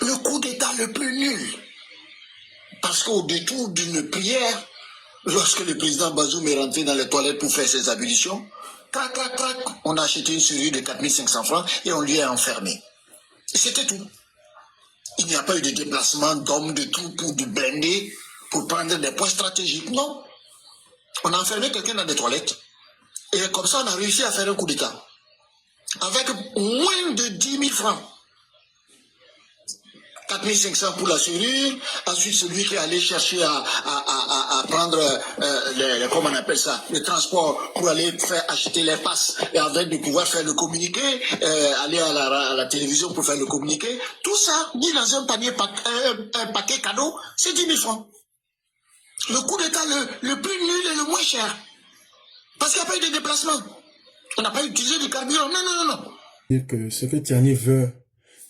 Le coup d'État le plus nul. Parce qu'au détour d'une prière, lorsque le président Bazoum est rentré dans les toilettes pour faire ses ablutions, crac, crac, crac, on a acheté une serrure de 4500 francs et on lui a enfermé. C'était tout. Il n'y a pas eu de déplacement d'hommes, de troupes ou de blindés pour prendre des points stratégiques. Non. On a enfermé quelqu'un dans des toilettes. Et comme ça, on a réussi à faire un coup d'État. Avec moins de 10 000 francs. 4500 pour la serrure. Ensuite, celui qui est allé chercher à prendre, comment on appelle ça, le transport pour aller faire acheter les passes et avec de pouvoir faire le communiqué, aller à la télévision pour faire le communiqué. Tout ça, mis dans un panier, un paquet cadeau, c'est 10 000 francs. Le coup d'État le plus nul et le moins cher. Parce qu'il n'y a pas eu de déplacement. On n'a pas utilisé du carburant. Non, non, non, non. Et que ce que Tiani veut,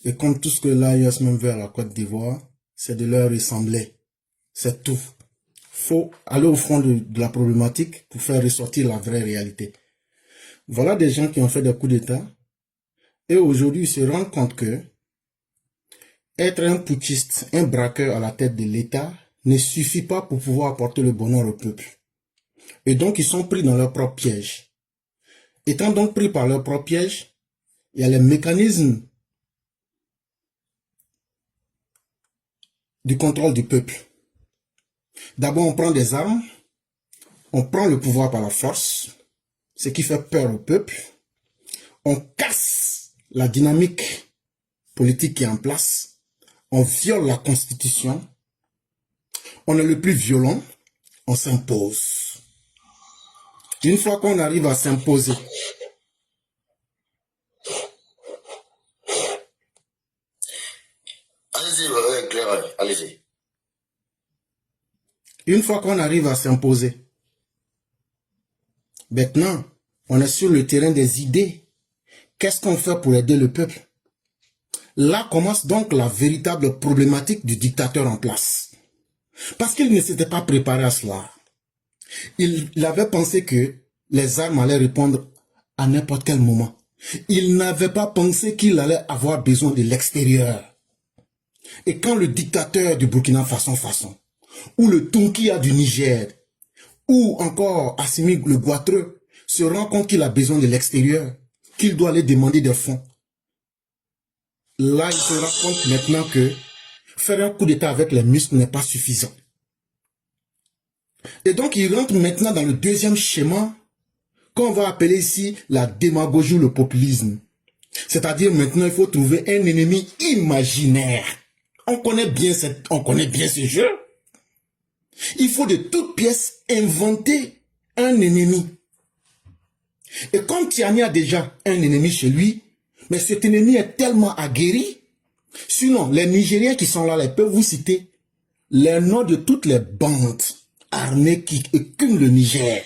et comme tout ce que l'AIS même veut à la Côte d'Ivoire, c'est de leur ressembler. C'est tout. Faut aller au fond de la problématique pour faire ressortir la vraie réalité. Voilà des gens qui ont fait des coups d'État et aujourd'hui ils se rendent compte que être un putschiste, un braqueur à la tête de l'État ne suffit pas pour pouvoir apporter le bonheur au peuple. Et donc ils sont pris dans leur propre piège. Étant donc pris par leur propre piège, il y a les mécanismes du contrôle du peuple. D'abord, on prend des armes, on prend le pouvoir par la force, ce qui fait peur au peuple. On casse la dynamique politique qui est en place, on viole la Constitution, on est le plus violent, on s'impose. Une fois qu'on arrive à s'imposer, allez-y. Une fois qu'on arrive à s'imposer, maintenant, on est sur le terrain des idées. Qu'est-ce qu'on fait pour aider le peuple? Là commence donc la véritable problématique du dictateur en place. Parce qu'il ne s'était pas préparé à cela. Il avait pensé que les armes allaient répondre à n'importe quel moment. Il n'avait pas pensé qu'il allait avoir besoin de l'extérieur. Et quand le dictateur du Burkina Faso, ou le Tunkia du Niger, ou encore Assimi le Goitreux, se rend compte qu'il a besoin de l'extérieur, qu'il doit aller demander des fonds. Là, il se rend compte maintenant que faire un coup d'État avec les muscles n'est pas suffisant. Et donc, il rentre maintenant dans le deuxième schéma qu'on va appeler ici la démagogie ou le populisme. C'est-à-dire maintenant, il faut trouver un ennemi imaginaire. On connaît bien ce jeu. Il faut de toutes pièces inventer un ennemi. Et comme Tiani a déjà un ennemi chez lui, mais cet ennemi est tellement aguerri, sinon les Nigériens qui sont là, ils peuvent vous citer les noms de toutes les bandes armées qui écument le Niger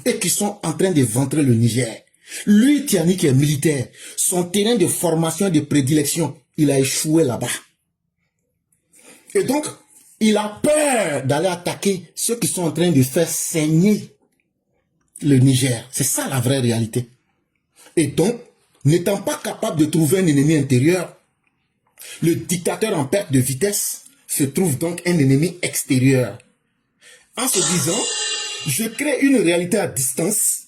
et qui sont en train de ventrer le Niger. Lui, Tiani, qui est militaire, son terrain de formation et de prédilection, il a échoué là-bas. Et donc, il a peur d'aller attaquer ceux qui sont en train de faire saigner le Niger. C'est ça la vraie réalité. Et donc, n'étant pas capable de trouver un ennemi intérieur, le dictateur en perte de vitesse se trouve donc un ennemi extérieur. En se disant, je crée une réalité à distance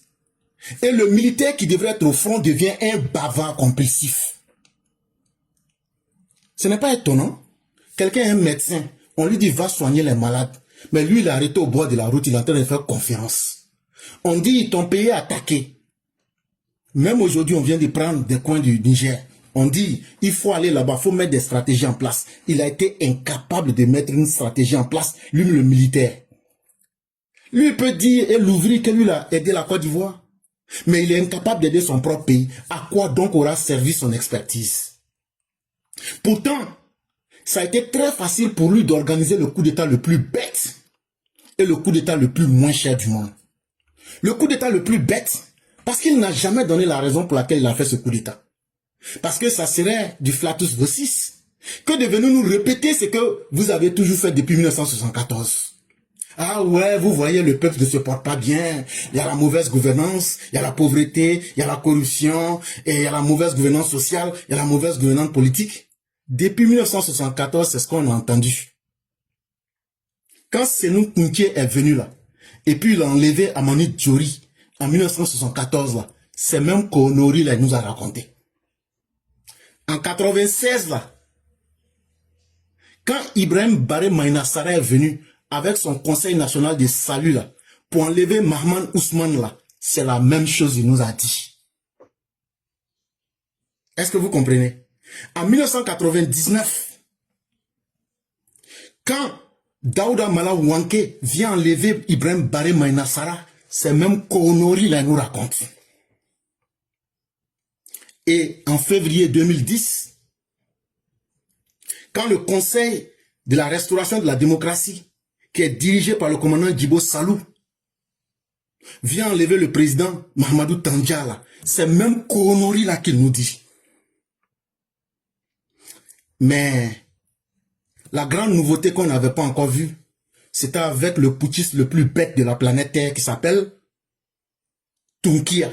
et le militaire qui devrait être au front devient un bavard compulsif. Ce n'est pas étonnant. Quelqu'un est un médecin, on lui dit va soigner les malades. Mais lui, il est arrêté au bord de la route, il est en train de faire conférence. On dit, ils t'ont payé à attaquer. Même aujourd'hui, on vient de prendre des coins du Niger. On dit, il faut aller là-bas, il faut mettre des stratégies en place. Il a été incapable de mettre une stratégie en place, lui, le militaire. Lui, il peut dire, et l'ouvrier que lui a aidé la Côte d'Ivoire. Mais il est incapable d'aider son propre pays. À quoi donc aura servi son expertise? Pourtant, ça a été très facile pour lui d'organiser le coup d'État le plus bête et le coup d'État le plus moins cher du monde. Le coup d'État le plus bête, parce qu'il n'a jamais donné la raison pour laquelle il a fait ce coup d'État. Parce que ça serait du flatus vocis. Que de venir nous répéter ce que vous avez toujours fait depuis 1974. Ah ouais, vous voyez, le peuple ne se porte pas bien. Il y a la mauvaise gouvernance, il y a la pauvreté, il y a la corruption, et il y a la mauvaise gouvernance sociale, il y a la mauvaise gouvernance politique. Depuis 1974, c'est ce qu'on a entendu. Quand Sénou Kounké est venu là, et puis il a enlevé Amani Diori en 1974 là, c'est même qu'Honori là, nous a raconté. En 96 là, quand Ibrahim Baré Maïnassara est venu avec son conseil national de salut là, pour enlever Mahman Ousmane là, c'est la même chose il nous a dit. Est-ce que vous comprenez? En 1999, quand Daouda Mala Wanké vient enlever Ibrahim Baré Maïnassara, c'est même qu'Honori là nous raconte. Et en février 2010, quand le Conseil de la restauration de la démocratie, qui est dirigé par le commandant Djibo Salou, vient enlever le président Mahamadou Tandja, c'est même qu'Honori là qu'il nous dit. Mais la grande nouveauté qu'on n'avait pas encore vue, c'était avec le putschiste le plus bête de la planète Terre qui s'appelle Tunkia.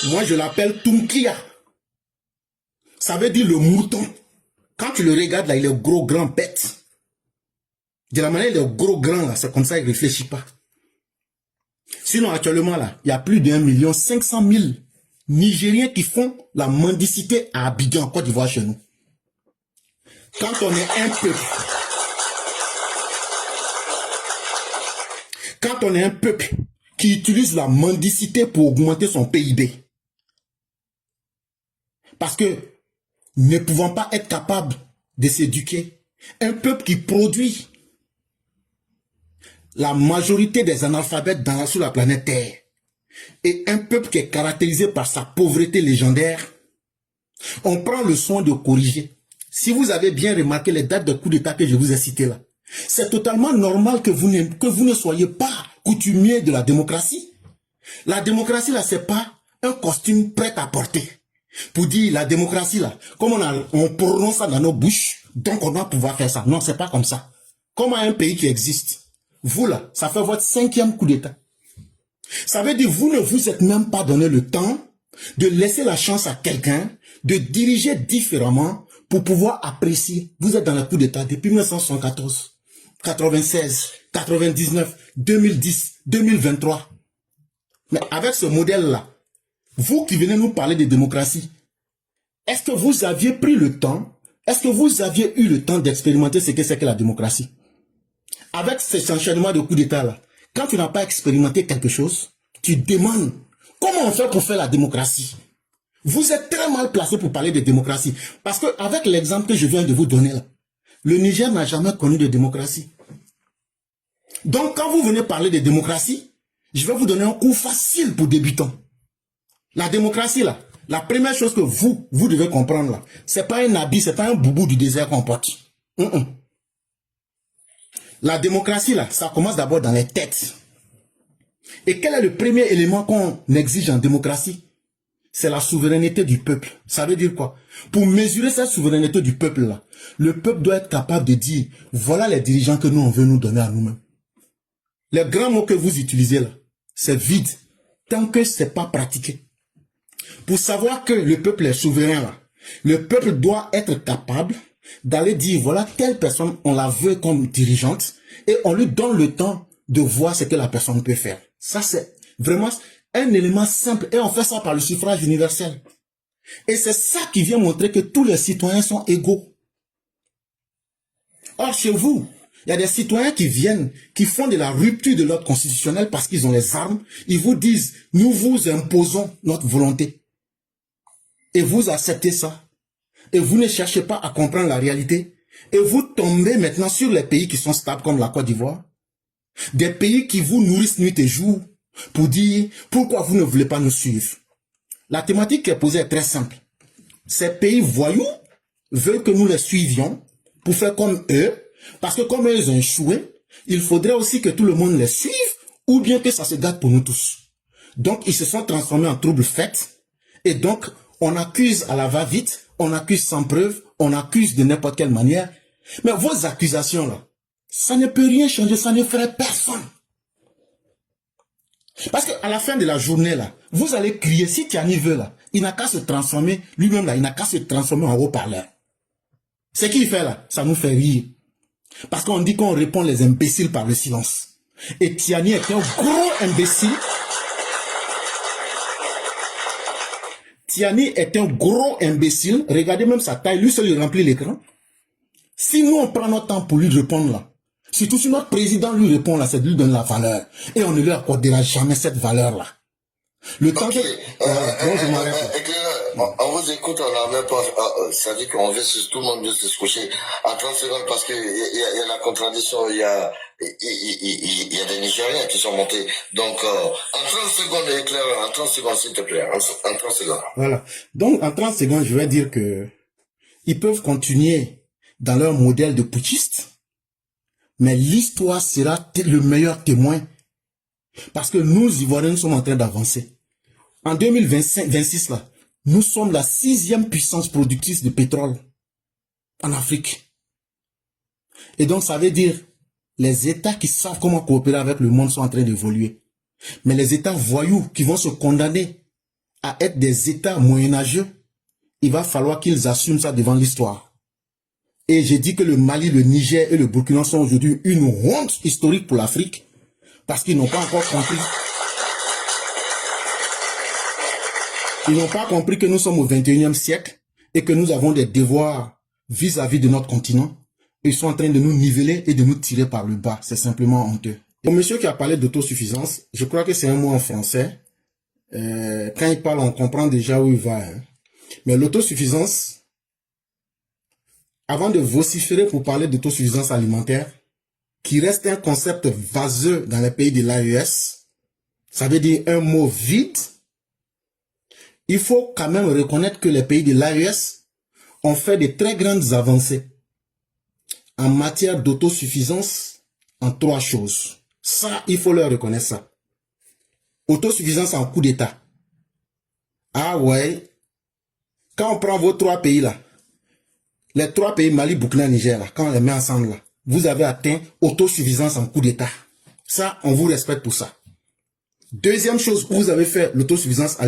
Moi, je l'appelle Tunkia. Ça veut dire le mouton. Quand tu le regardes là, il est gros, grand, bête. De la manière, il est gros, grand là, c'est comme ça, il ne réfléchit pas. Sinon, actuellement là, il y a plus d'1 500 000 Nigériens qui font la mendicité à Abidjan, en Côte d'Ivoire, chez nous. Quand on est un peuple qui utilise la mendicité pour augmenter son PIB, parce que ne pouvant pas être capable de s'éduquer, un peuple qui produit la majorité des analphabètes sur la planète Terre, et un peuple qui est caractérisé par sa pauvreté légendaire, on prend le soin de corriger. Si vous avez bien remarqué les dates de coup d'État que je vous ai citées là, c'est totalement normal que vous ne soyez pas coutumier de la démocratie. La démocratie là, c'est pas un costume prêt à porter. Pour dire la démocratie là, comme on prononce ça dans nos bouches, donc on doit pouvoir faire ça. Non, c'est pas comme ça. Comme un pays qui existe. Vous là, ça fait votre 5e coup d'État. Ça veut dire vous ne vous êtes même pas donné le temps de laisser la chance à quelqu'un de diriger différemment pour pouvoir apprécier. Vous êtes dans le coup d'État depuis 1974, 96, 99, 2010, 2023. Mais avec ce modèle-là, vous qui venez nous parler de démocratie, est-ce que vous aviez pris le temps, est-ce que vous aviez eu le temps d'expérimenter ce que c'est que la démocratie? Avec ces enchaînements de coups d'État-là, quand tu n'as pas expérimenté quelque chose, tu demandes comment on fait pour faire la démocratie. Vous êtes très mal placé pour parler de démocratie. Parce que avec l'exemple que je viens de vous donner là, le Niger n'a jamais connu de démocratie. Donc quand vous venez parler de démocratie, je vais vous donner un coup facile pour débutants. La démocratie là, la première chose que vous devez comprendre là, c'est pas un habit, c'est pas un boubou du désert qu'on porte. La démocratie là, ça commence d'abord dans les têtes. Et quel est le premier élément qu'on exige en démocratie? C'est la souveraineté du peuple. Ça veut dire quoi? Pour mesurer cette souveraineté du peuple là, le peuple doit être capable de dire, voilà les dirigeants que nous on veut nous donner à nous-mêmes. Les grands mots que vous utilisez là, c'est vide, tant que c'est pas pratiqué. Pour savoir que le peuple est souverain là, le peuple doit être capable d'aller dire, voilà, telle personne, on la veut comme dirigeante, et on lui donne le temps de voir ce que la personne peut faire. Ça, c'est vraiment un élément simple, et on fait ça par le suffrage universel. Et c'est ça qui vient montrer que tous les citoyens sont égaux. Or, chez vous, il y a des citoyens qui viennent, qui font de la rupture de l'ordre constitutionnel parce qu'ils ont les armes. Ils vous disent, nous vous imposons notre volonté. Et vous acceptez ça. Et vous ne cherchez pas à comprendre la réalité. Et vous tombez maintenant sur les pays qui sont stables comme la Côte d'Ivoire. Des pays qui vous nourrissent nuit et jour pour dire pourquoi vous ne voulez pas nous suivre. La thématique qui est posée est très simple. Ces pays voyous veulent que nous les suivions pour faire comme eux, parce que comme eux ils ont échoué, il faudrait aussi que tout le monde les suive ou bien que ça se gâte pour nous tous. Donc ils se sont transformés en troubles faits et donc on accuse à la va-vite, on accuse sans preuve, on accuse de n'importe quelle manière. Mais vos accusations là, ça ne peut rien changer, ça ne ferait personne. Parce qu'à la fin de la journée, là, vous allez crier, si Tiani veut, là, il n'a qu'à se transformer, lui-même, là, il n'a qu'à se transformer en haut-parleur. Ce qu'il fait, là, ça nous fait rire. Parce qu'on dit qu'on répond les imbéciles par le silence. Et Tiani est un gros imbécile. Tiani est un gros imbécile. Regardez même sa taille, lui seul, il remplit l'écran. Si nous, on prend notre temps pour lui répondre, là, surtout si notre président lui répond, là, c'est de lui donner la valeur. Et on ne lui accordera jamais cette valeur-là. Le temps que... bon, je m'arrête. On vous écoute, on n'a même pas... ça dit qu'on veut, tout le monde veut se coucher en 30 secondes parce qu'il y a la contradiction, il y a des Nigériens qui sont montés. Donc, en 30 secondes, éclaire, en 30 secondes, s'il te plaît, en 30 secondes. Voilà. Donc, en 30 secondes, je vais dire que ils peuvent continuer dans leur modèle de putschiste, mais l'histoire sera le meilleur témoin. Parce que nous, Ivoiriens, nous sommes en train d'avancer. En 2026, là, nous sommes la 6e puissance productrice de pétrole en Afrique. Et donc, ça veut dire, les États qui savent comment coopérer avec le monde sont en train d'évoluer. Mais les États voyous qui vont se condamner à être des États moyenâgeux, il va falloir qu'ils assument ça devant l'histoire. Et j'ai dit que le Mali, le Niger et le Burkina sont aujourd'hui une honte historique pour l'Afrique parce qu'ils n'ont pas encore compris. Ils n'ont pas compris que nous sommes au 21e siècle et que nous avons des devoirs vis-à-vis de notre continent. Ils sont en train de nous niveler et de nous tirer par le bas. C'est simplement honteux. Le monsieur qui a parlé d'autosuffisance, je crois que c'est un mot en français. Quand il parle, on comprend déjà où il va. Hein. Mais l'autosuffisance, avant de vociférer pour parler d'autosuffisance alimentaire, qui reste un concept vaseux dans les pays de l'AES, ça veut dire un mot vide, il faut quand même reconnaître que les pays de l'AES ont fait de très grandes avancées en matière d'autosuffisance en 3 choses. Ça, il faut leur reconnaître ça. Autosuffisance en coup d'État. Ah ouais, quand on prend vos 3 pays là, les 3 pays Mali, Burkina, Niger là, quand on les met ensemble là, vous avez atteint autosuffisance en coup d'État. Ça, on vous respecte pour ça. Deuxième chose où vous avez fait l'autosuffisance,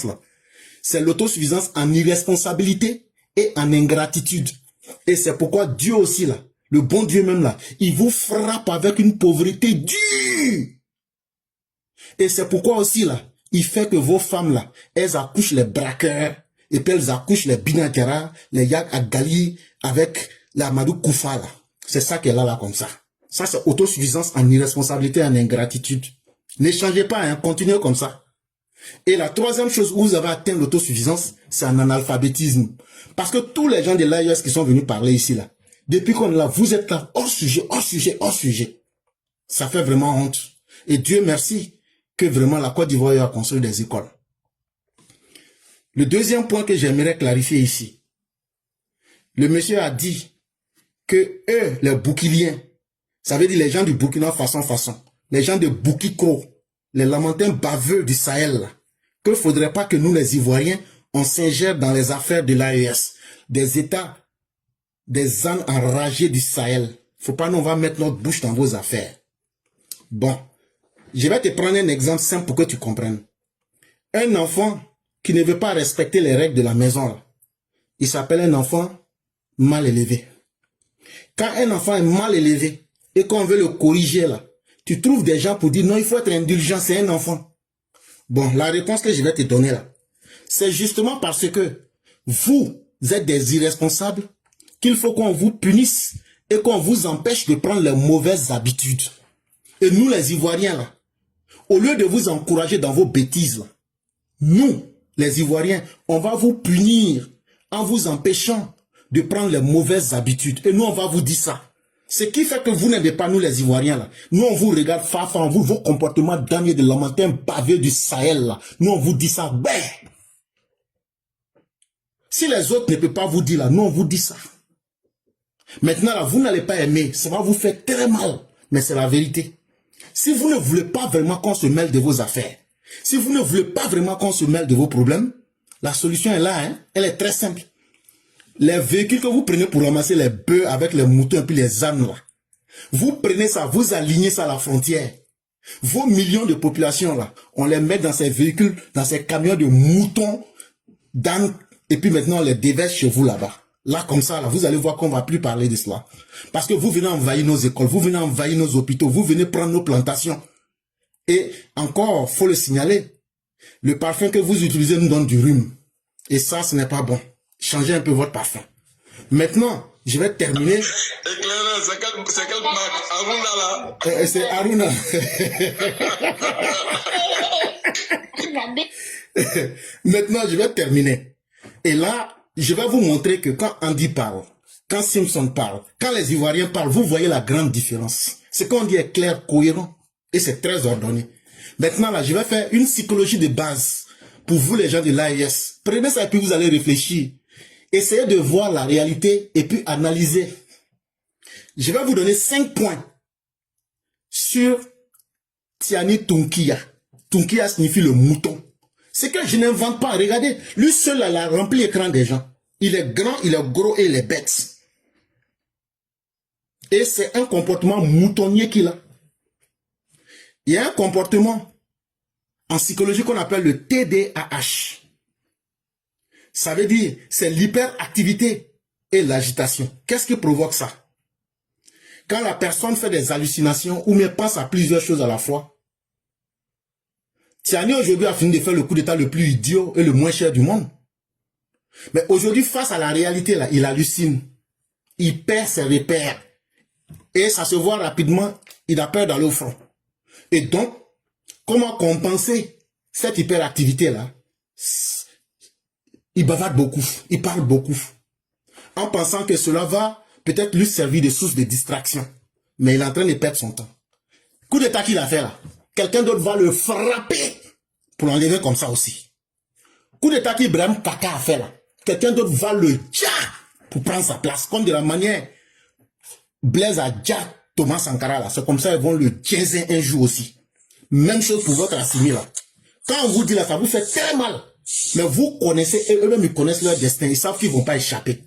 là, c'est l'autosuffisance en irresponsabilité et en ingratitude. Et c'est pourquoi Dieu aussi là, le bon Dieu même là, il vous frappe avec une pauvreté dure. Et c'est pourquoi aussi là, il fait que vos femmes là, elles accouchent les braqueurs, et puis elles accouchent les Binakera, les Yak Agali, avec la Madou Koufa là. C'est ça qu'elle a là comme ça. Ça, c'est autosuffisance en irresponsabilité et en ingratitude. N'échangez pas, hein, continuez comme ça. Et la troisième chose où vous avez atteint l'autosuffisance, c'est en analphabétisme. Parce que tous les gens de l'AES qui sont venus parler ici, là, depuis qu'on est là, vous êtes là, hors sujet, hors sujet, hors sujet. Ça fait vraiment honte. Et Dieu merci que vraiment la Côte d'Ivoire a construit des écoles. Le deuxième point que j'aimerais clarifier ici. Le monsieur a dit que eux, les Boukiliens, ça veut dire les gens du Burkina façon, les gens de Boukikro, les lamentins baveux du Sahel, que faudrait pas que nous les Ivoiriens, on s'ingère dans les affaires de l'AES, des États, des ânes enragés du Sahel. Faut pas nous on va mettre notre bouche dans vos affaires. Bon, je vais te prendre un exemple simple pour que tu comprennes. Un enfant qui ne veut pas respecter les règles de la maison, là, il s'appelle un enfant mal élevé. Quand un enfant est mal élevé et qu'on veut le corriger là, tu trouves des gens pour dire non, il faut être indulgent, c'est un enfant. Bon, la réponse que je vais te donner là, c'est justement parce que vous êtes des irresponsables qu'il faut qu'on vous punisse et qu'on vous empêche de prendre les mauvaises habitudes. Et nous les Ivoiriens là, au lieu de vous encourager dans vos bêtises là, nous les Ivoiriens, on va vous punir en vous empêchant de prendre les mauvaises habitudes. Et nous on va vous dire ça. Ce qui fait que vous n'aimez pas nous les Ivoiriens là. Nous on vous regarde fafa, on vous vos comportements damnés de lamentins baveux du Sahel là. Nous on vous dit ça. Ben, si les autres ne peuvent pas vous dire là, nous on vous dit ça. Maintenant là, vous n'allez pas aimer, ça va vous faire très mal. Mais c'est la vérité. Si vous ne voulez pas vraiment qu'on se mêle de vos affaires, si vous ne voulez pas vraiment qu'on se mêle de vos problèmes, la solution est là, hein? Elle est très simple. Les véhicules que vous prenez pour ramasser les bœufs avec les moutons et puis les ânes là, vous prenez ça, vous alignez ça à la frontière. Vos millions de populations là, on les met dans ces véhicules, dans ces camions de moutons, d'ânes, et puis maintenant on les déverse chez vous là-bas. Là, comme ça, là, vous allez voir qu'on va plus parler de cela. Parce que vous venez envahir nos écoles, vous venez envahir nos hôpitaux, vous venez prendre nos plantations. Et encore, faut le signaler, le parfum que vous utilisez nous donne du rhume. Et ça, ce n'est pas bon. Changez un peu votre parfum. Maintenant, je vais terminer. Éclaireur, c'est quelle marque? Aruna là? C'est Aruna. Maintenant, je vais terminer. Et là, je vais vous montrer que quand Andy parle, quand Simpson parle, quand les Ivoiriens parlent, vous voyez la grande différence. Ce qu'on dit est clair, cohérent, et c'est très ordonné. Maintenant, là, je vais faire une psychologie de base pour vous, les gens de l'AIS. Prenez ça et puis vous allez réfléchir. Essayez de voir la réalité et puis analyser. Je vais vous donner 5 points sur Tiani Tunkia. Tunkia signifie le mouton. C'est que je n'invente pas. Regardez, lui seul il a rempli l'écran des gens. Il est grand, il est gros et il est bête. Et c'est un comportement moutonnier qu'il a. Il y a un comportement en psychologie qu'on appelle le TDAH. Ça veut dire, c'est l'hyperactivité et l'agitation. Qu'est-ce qui provoque ça? Quand la personne fait des hallucinations ou même pense à plusieurs choses à la fois. Tiani aujourd'hui a fini de faire le coup d'état le plus idiot et le moins cher du monde. Mais aujourd'hui, face à la réalité, là, il hallucine. Il perd ses repères. Et ça se voit rapidement, il a peur d'aller au front. Et donc, comment compenser cette hyperactivité-là? Il bavarde beaucoup, il parle beaucoup. En pensant que cela va peut-être lui servir de source de distraction. Mais il est en train de perdre son temps. Coup d'état qu'il a fait là. Quelqu'un d'autre va le frapper pour l'enlever comme ça aussi. Coup d'état qu'Ibrahim Kaka a fait là. Quelqu'un d'autre va le dja pour prendre sa place. Comme de la manière Blaise a dja Thomas Sankara là. C'est comme ça ils vont le diaiser un jour aussi. Même chose pour votre Assimi là. Quand on vous dit là, ça vous fait très mal. Mais vous connaissez, et eux-mêmes ils connaissent leur destin. Ils savent qu'ils ne vont pas échapper.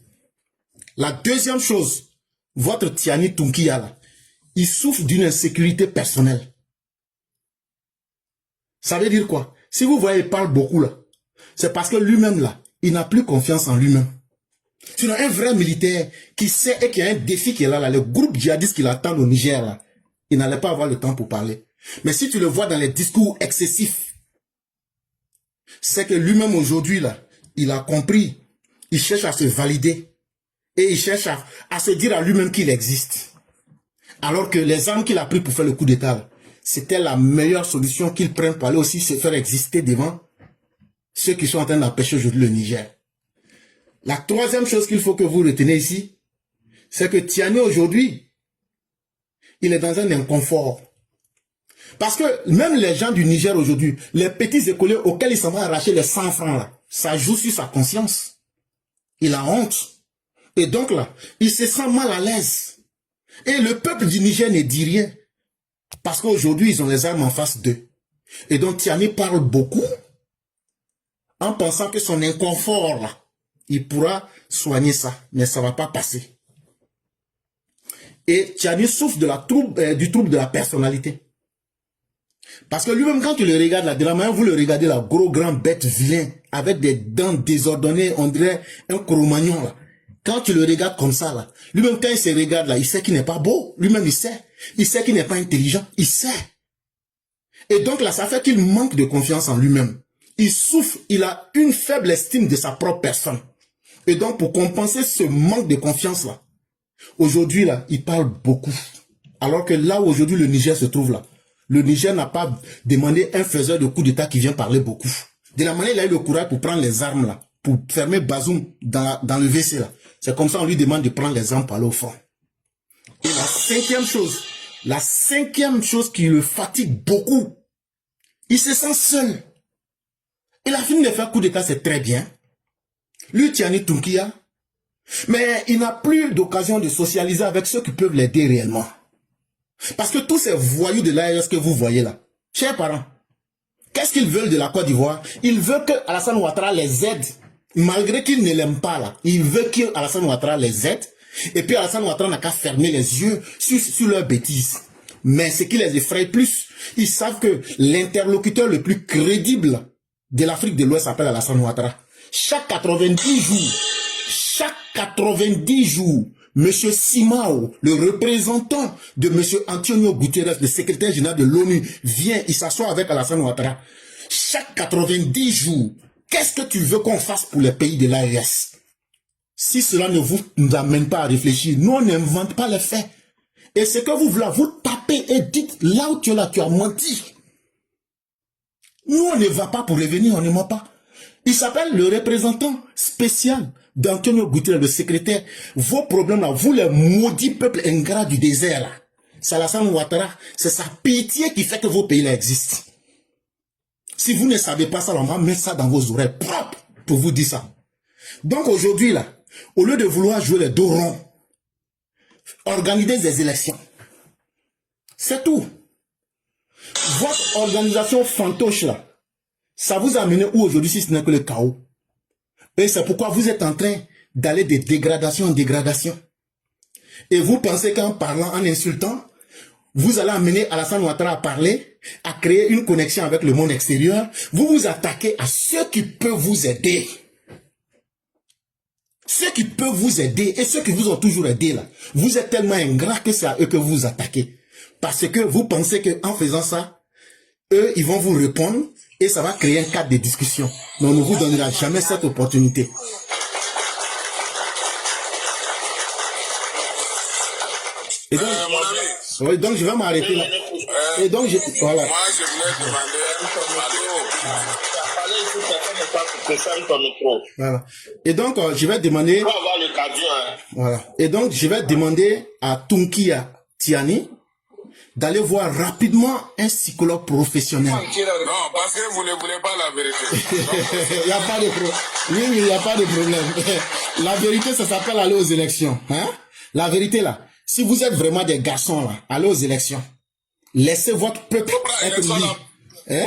La deuxième chose, votre Tiani Tunkia là, il souffre d'une insécurité personnelle. Ça veut dire quoi? Si vous voyez, il parle beaucoup là. C'est parce que lui-même là, il n'a plus confiance en lui-même. Sinon, un vrai militaire qui sait et qui a un défi qui est là, le groupe djihadiste qui l'attend au Niger là, il n'allait pas avoir le temps pour parler. Mais si tu le vois dans les discours excessifs, c'est que lui-même aujourd'hui là, il a compris. Il cherche à se valider. Et il cherche à se dire à lui-même qu'il existe. Alors que les armes qu'il a pris pour faire le coup d'état, c'était la meilleure solution qu'il prenne pour aller aussi se faire exister devant ceux qui sont en train d'empêcher aujourd'hui le Niger. La troisième chose qu'il faut que vous retenez ici, c'est que Tiani aujourd'hui, il est dans un inconfort. Parce que même les gens du Niger aujourd'hui, les petits écoliers auxquels il s'en va arracher les 100 francs là, ça joue sur sa conscience. Il a honte. Et donc là, il se sent mal à l'aise. Et le peuple du Niger ne dit rien. Parce qu'aujourd'hui, ils ont les armes en face d'eux. Et donc Tiani parle beaucoup en pensant que son inconfort là, il pourra soigner ça. Mais ça ne va pas passer. Et Tiani souffre de du trouble de la personnalité. Parce que lui-même, quand tu le regardes là, de la manière vous le regardez là, gros grand bête vilain, avec des dents désordonnées, on dirait un Cro-Magnon là. Quand tu le regardes comme ça là, lui-même quand il se regarde là, il sait qu'il n'est pas beau. Lui-même il sait. Il sait qu'il n'est pas intelligent. Il sait. Et donc là, ça fait qu'il manque de confiance en lui-même. Il souffre, il a une faible estime de sa propre personne. Et donc pour compenser ce manque de confiance là, aujourd'hui là, il parle beaucoup. Alors que là où aujourd'hui le Niger se trouve là, le Niger n'a pas demandé un faiseur de coup d'état qui vient parler beaucoup. De la manière il a eu le courage pour prendre les armes là, pour fermer Bazoum dans le WC là. C'est comme ça on lui demande de prendre les armes pour aller au front. Et la cinquième chose qui le fatigue beaucoup, il se sent seul. Il a fini de faire coup d'état, c'est très bien. Lui, Tiani Tunkia, mais il n'a plus d'occasion de socialiser avec ceux qui peuvent l'aider réellement. Parce que tous ces voyous de l'ARS que vous voyez là, chers parents, qu'est-ce qu'ils veulent de la Côte d'Ivoire? Ils veulent que Alassane Ouattara les aide. Malgré qu'ils ne l'aiment pas là. Ils veulent qu'Alassane Ouattara les aide. Et puis Alassane Ouattara n'a qu'à fermer les yeux sur leurs bêtises. Mais ce qui les effraie plus, ils savent que l'interlocuteur le plus crédible de l'Afrique de l'Ouest s'appelle Alassane Ouattara. Chaque 90 jours, M. Simao, le représentant de M. Antonio Guterres, le secrétaire général de l'ONU, vient, il s'assoit avec Alassane Ouattara. Chaque 90 jours, qu'est-ce que tu veux qu'on fasse pour les pays de l'AES? Si cela ne vous amène pas à réfléchir, nous on n'invente pas les faits. Et ce que vous voulez, vous tapez et dites, là où tu es là, tu as menti. Nous on ne va pas pour revenir, on ne ment pas. Il s'appelle le représentant spécial d'Antonio Guterres, le secrétaire. Vos problèmes là, vous les maudits peuples ingrats du désert là, c'est Alassane Ouattara, c'est sa pitié qui fait que vos pays là existent. Si vous ne savez pas ça, on va mettre ça dans vos oreilles propres pour vous dire ça. Donc aujourd'hui là, au lieu de vouloir jouer les dos ronds, organisez des élections. C'est tout. Votre organisation fantoche là, ça vous a mené où aujourd'hui si ce n'est que le chaos? Et c'est pourquoi vous êtes en train d'aller de dégradation en dégradation. Et vous pensez qu'en parlant, en insultant, vous allez amener Alassane Ouattara à parler, à créer une connexion avec le monde extérieur. Vous vous attaquez à ceux qui peuvent vous aider. Ceux qui peuvent vous aider et ceux qui vous ont toujours aidé là. Vous êtes tellement ingrats que c'est à eux que vous vous attaquez. Parce que vous pensez qu'en faisant ça, eux, ils vont vous répondre et ça va créer un cadre de discussion. Mais on ne vous donnera jamais cette opportunité. Et donc, mon ami. oui, donc je vais m'arrêter là. Et donc, voilà. Moi, je voulais demander Voilà. Et donc, je vais demander. Voilà. Et donc, je vais demander à Tunkia Tiani d'aller voir rapidement un psychologue professionnel. Non, parce que vous ne voulez pas la vérité. Il n'y a pas de problème. Oui, il n'y a pas de problème. La vérité, ça s'appelle aller aux élections. Hein? La vérité, là, si vous êtes vraiment des garçons, là, allez aux élections. Laissez votre peuple être libre. Hein?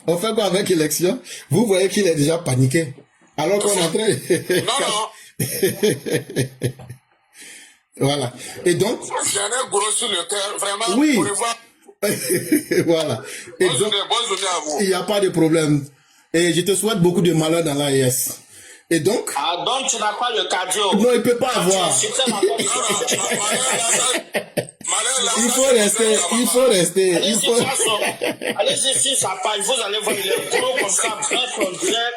On fait quoi avec l'élection? Vous voyez qu'il est déjà paniqué. Alors qu'on est en train... Non. Voilà. Et donc... J'en ai gros sur le cœur, vraiment. Oui. Pour voir. Voilà. Et donc, Bonne journée à vous. il n'y a pas de problème. Et je te souhaite beaucoup de malheur dans l'AES. Et donc... Ah, donc tu n'as pas le cardio. Non, il ne peut pas avoir. Il faut rester. Allez-y sur sa page, vous allez voir, il est gros comme ça, bref, on dirait.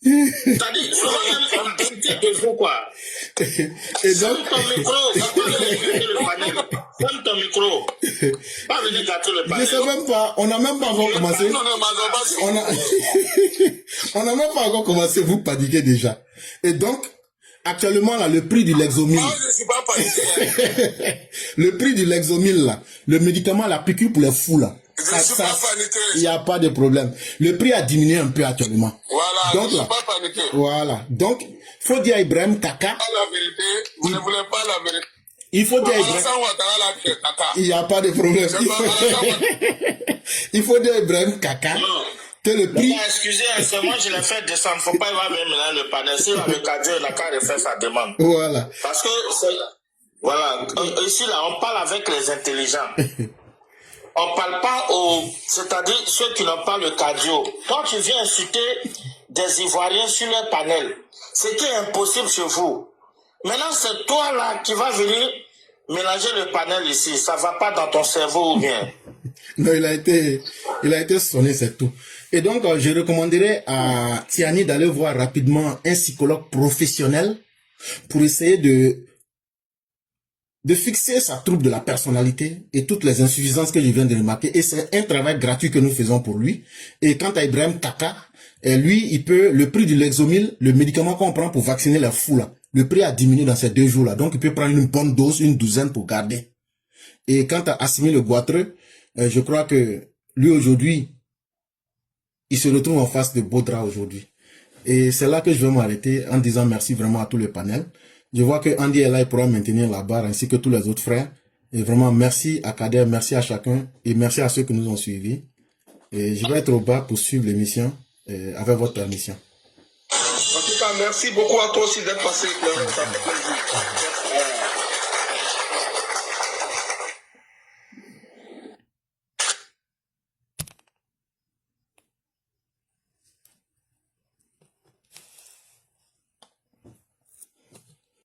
C'est-à-dire, souvent même un petit de vous, quoi. Et donc... Ferme ton micro, va pas venir gâter le panel. Ferme ton micro. Pas venir gâter le panel. Je sais même pas, on n'a même pas encore commencé. On n'a même pas encore commencé, vous paniquez déjà. Et donc, actuellement, là, le prix du Lexomil. Non, je ne suis pas paniqué. Le prix du Lexomil, là, le médicament, la piqûre pour les fous, là. Je ne suis pas paniqué. Il n'y a pas de problème. Le prix a diminué un peu actuellement. Voilà, donc, je ne suis pas paniqué. Voilà. Donc, faut dire à Ibrahim Kaka. Pas la vérité, vous ne voulez pas la vérité. Il faut dire à Ibrahim. Il n'y a pas de problème. Il faut dire à Ibrahim Kaka. Que le prix... Excusez, c'est moi je l'ai fait descendre. Il ne faut pas y avoir même là le panel. S'il a le cardio, il a qu'à refaire sa demande. Voilà. Parce que, voilà, ici là, on parle avec les intelligents. On parle pas c'est-à-dire ceux qui n'ont pas le cardio. Quand tu viens insulter des Ivoiriens sur leur panel, ce qui est impossible chez vous. Maintenant, c'est toi là qui vas venir mélanger le panel ici. Ça va pas dans ton cerveau ou bien. Non, il a été sonné, c'est tout. Et donc, je recommanderais à Tiani d'aller voir rapidement un psychologue professionnel pour essayer de fixer sa trouble de la personnalité et toutes les insuffisances que je viens de remarquer. Et c'est un travail gratuit que nous faisons pour lui. Et quant à Ibrahim Kaka, lui, il peut, le prix du Lexomil, le médicament qu'on prend pour vacciner la foule, le prix a diminué dans ces 2 jours-là. Donc, il peut prendre une bonne dose, une douzaine pour garder. Et quant à Assimi le Goitreux, je crois que lui, aujourd'hui, il se retrouve en face de Baudra aujourd'hui. Et c'est là que je vais m'arrêter en disant merci vraiment à tous les panels. Je vois que Andy est là, il pourra maintenir la barre ainsi que tous les autres frères. Et vraiment, merci à Kader, merci à chacun et merci à ceux qui nous ont suivis. Et je vais être au bas pour suivre l'émission avec votre permission. En tout cas, merci beaucoup à toi aussi d'être passé. Ça fait plaisir.